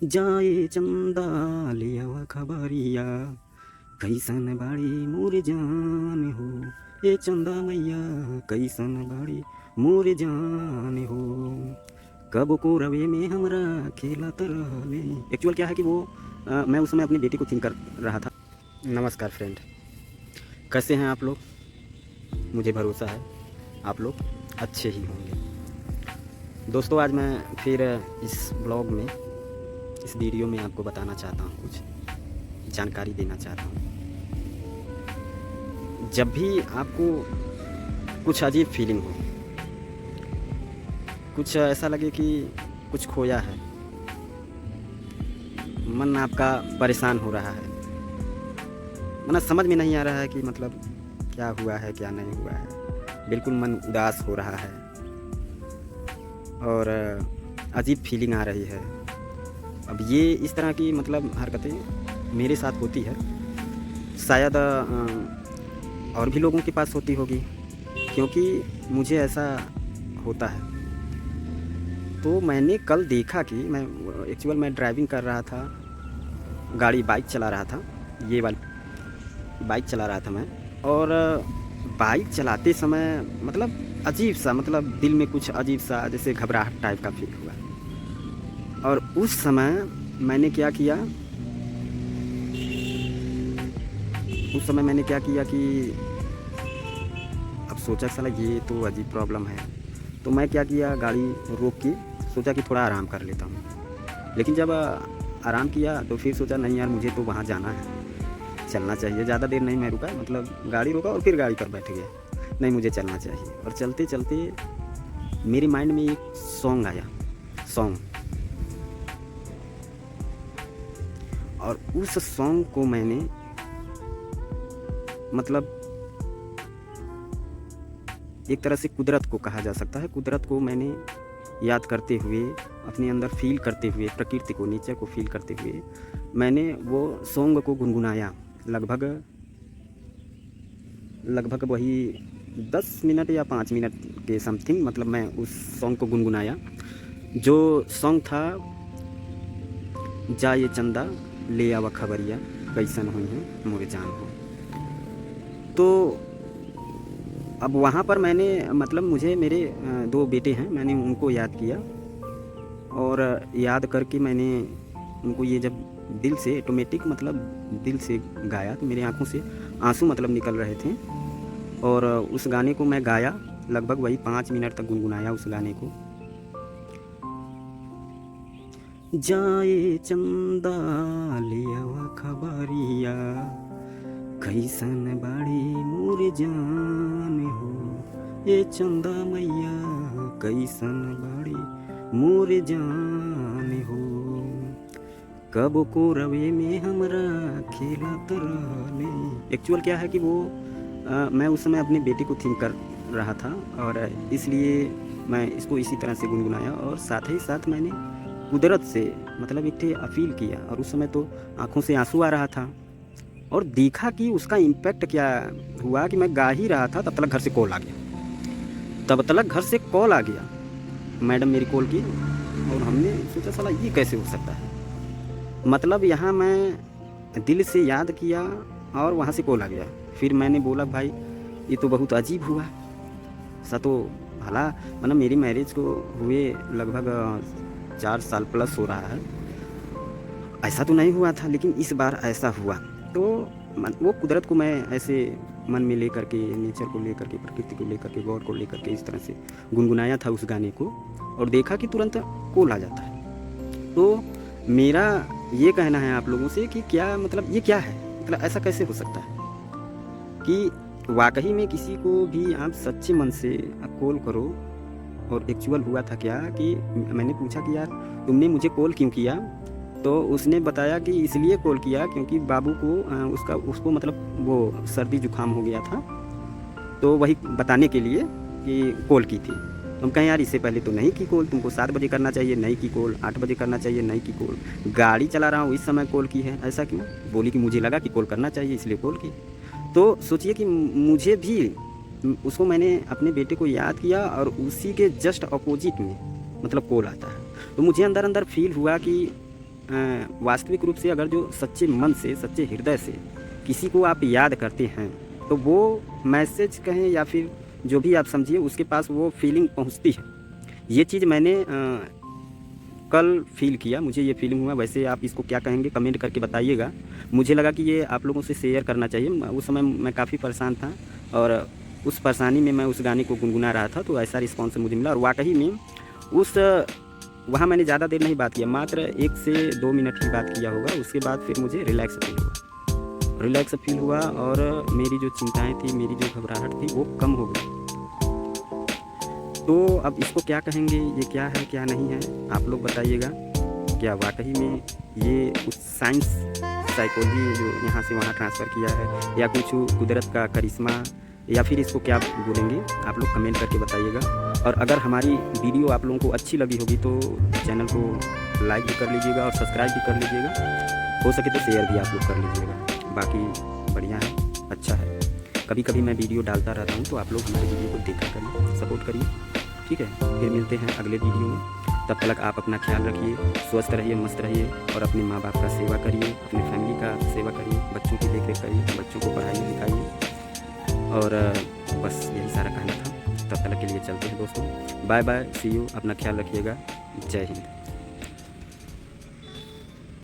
जाए चंदा लिया खबरिया कैसन बाड़ी मोर जान हो। ए चंदा मैया कैसन बाड़ी मोर जान हो। कब को रवे में हमरा खेलत रहले। एक्चुअल क्या है कि वो मैं उस समय अपनी बेटी को थिंक कर रहा था। नमस्कार फ्रेंड, कैसे हैं आप लोग? मुझे भरोसा है आप लोग अच्छे ही होंगे। दोस्तों, आज मैं फिर इस ब्लॉग में, इस वीडियो में आपको बताना चाहता हूँ, कुछ जानकारी देना चाहता हूँ। जब भी आपको कुछ अजीब फीलिंग हो, कुछ ऐसा लगे कि कुछ खोया है, मन आपका परेशान हो रहा है, मतलब समझ में नहीं आ रहा है कि मतलब क्या हुआ है क्या नहीं हुआ है, बिल्कुल मन उदास हो रहा है और अजीब फीलिंग आ रही है। अब ये इस तरह की मतलब हरकतें मेरे साथ होती है, शायद और भी लोगों के पास होती होगी, क्योंकि मुझे ऐसा होता है। तो मैंने कल देखा कि मैं ड्राइविंग कर रहा था, बाइक चला रहा था, ये वाली बाइक चला रहा था मैं। और बाइक चलाते समय मतलब अजीब सा, मतलब दिल में कुछ अजीब सा जैसे घबराहट टाइप का फील हुआ। और उस समय मैंने क्या किया कि अब सोचा साला ये तो अजीब प्रॉब्लम है। तो मैं क्या किया, गाड़ी रोक के सोचा कि थोड़ा आराम कर लेता हूँ। लेकिन जब आराम किया तो फिर सोचा नहीं यार, मुझे तो वहाँ जाना है, चलना चाहिए। ज़्यादा देर नहीं मैं रुका, मतलब गाड़ी रोका और फिर गाड़ी पर बैठ गया। नहीं, मुझे चलना चाहिए। और चलते चलते मेरे माइंड में एक सॉन्ग आया, और उस सॉन्ग को मैंने मतलब एक तरह से कुदरत को कहा जा सकता है, कुदरत को मैंने याद करते हुए, अपने अंदर फील करते हुए, प्रकृति को, नेचर को फील करते हुए मैंने वो सॉन्ग को गुनगुनाया। लगभग वही 10 मिनट या 5 मिनट के समथिंग, मतलब मैं उस सॉन्ग को गुनगुनाया, जो सॉन्ग था जा ये चंदा ले आवा खबरिया कैसन हुई है मोरे जान हो। तो अब वहाँ पर मैंने मतलब मुझे मेरे 2 बेटे हैं, मैंने उनको याद किया और याद करके मैंने उनको ये जब दिल से ऑटोमेटिक मतलब दिल से गाया, तो मेरी आंखों से आंसू मतलब निकल रहे थे। और उस गाने को मैं गाया, लगभग वही 5 मिनट तक गुनगुनाया उस गाने को। जाए चंदा लिया खबरिया कैसन बाड़ी मोर जान हो। ए चंदा मैया कैसन बाड़ी मोर जान हो। कब को रवे में हमरा खेलत रहले। एक्चुअल क्या है कि वो मैं उस समय अपने बेटे को थिंक कर रहा था और इसलिए मैं इसको इसी तरह से गुनगुनाया। और साथ ही साथ मैंने कुदरत से मतलब एक थे अपील किया, और उस समय तो आंखों से आंसू आ रहा था। और देखा कि उसका इम्पैक्ट क्या हुआ कि मैं गा ही रहा था, तब तक घर से कॉल आ गया। मैडम मेरी कॉल की, और हमने सोचा साला ये कैसे हो सकता है। मतलब यहाँ मैं दिल से याद किया और वहाँ से कॉल आ गया। फिर मैंने बोला भाई ये तो बहुत अजीब हुआ सा। तो भला मतलब मेरी मैरिज को हुए लगभग 4 साल प्लस हो रहा है, ऐसा तो नहीं हुआ था, लेकिन इस बार ऐसा हुआ। तो वो कुदरत को मैं ऐसे मन में लेकर के, नेचर को लेकर के, प्रकृति को लेकर के, गॉड को लेकर के इस तरह से गुनगुनाया था उस गाने को, और देखा कि तुरंत कॉल आ जाता है। तो मेरा ये कहना है आप लोगों से कि क्या मतलब ये क्या है, मतलब ऐसा कैसे हो सकता है कि वाकई में किसी को भी आप सच्चे मन से आप कॉल करो। और एक्चुअल हुआ था क्या कि मैंने पूछा कि यार तुमने मुझे कॉल क्यों किया, तो उसने बताया कि इसलिए कॉल किया क्योंकि बाबू को उसको मतलब वो सर्दी जुकाम हो गया था, तो वही बताने के लिए कि कॉल की थी। हम कहें यार इससे पहले तो नहीं की कॉल, तुमको 7 बजे करना चाहिए, नहीं की कॉल, 8 बजे करना चाहिए, नहीं की कॉल, गाड़ी चला रहा हूँ इस समय कॉल की है, ऐसा क्यों? बोली कि मुझे लगा कि कॉल करना चाहिए इसलिए कॉल की। तो सोचिए कि मुझे भी उसको मैंने अपने बेटे को याद किया और उसी के जस्ट अपोजिट में मतलब कॉल आता है। तो मुझे अंदर अंदर फील हुआ कि वास्तविक रूप से अगर जो सच्चे मन से, सच्चे हृदय से किसी को आप याद करते हैं तो वो मैसेज कहें या फिर जो भी आप समझिए उसके पास वो फीलिंग पहुंचती है। ये चीज़ मैंने कल फील किया, मुझे ये फीलिंग हुआ। वैसे आप इसको क्या कहेंगे कमेंट करके बताइएगा। मुझे लगा कि ये आप लोगों से शेयर करना चाहिए। उस समय मैं काफ़ी परेशान था और उस परेशानी में मैं उस गाने को गुनगुना रहा था, तो ऐसा रिस्पॉन्स मुझे मिला। और वाकई में वहाँ मैंने ज़्यादा देर नहीं बात किया, मात्र 1 से 2 मिनट की बात किया होगा। उसके बाद फिर मुझे रिलैक्स फील हुआ और मेरी जो चिंताएं थी, मेरी जो घबराहट थी वो कम हो गई। तो अब इसको क्या कहेंगे, ये क्या है क्या नहीं है, आप लोग बताइएगा। क्या वाकई में ये कुछ साइंस साइकोलॉजी जो यहाँ से वहाँ ट्रांसफ़र किया है, या कुछ कुदरत का करिश्मा, या फिर इसको क्या बोलेंगे, आप लोग कमेंट करके बताइएगा। और अगर हमारी वीडियो आप लोगों को अच्छी लगी होगी तो चैनल को लाइक भी कर लीजिएगा और सब्सक्राइब भी कर लीजिएगा। हो सके तो शेयर भी आप लोग कर लीजिएगा। बाकी बढ़िया है, अच्छा है। कभी कभी मैं वीडियो डालता रहता हूँ, तो आप लोग हमारे वीडियो को देखा करिए, सपोर्ट करिए, ठीक है। फिर मिलते हैं अगले वीडियो में। तब तक आप अपना ख्याल रखिए, स्वस्थ रहिए, मस्त रहिए और अपने माँ बाप का सेवा करिए, अपनी फैमिली का सेवा करिए, बच्चों की देख रेख करिए, बच्चों को पढ़ाइए लिखाइए। और बस यही सारा कहना था। तब तक के लिए चलते हैं दोस्तों, बाय बाय, सी यू, अपना ख्याल रखिएगा, जय हिंद।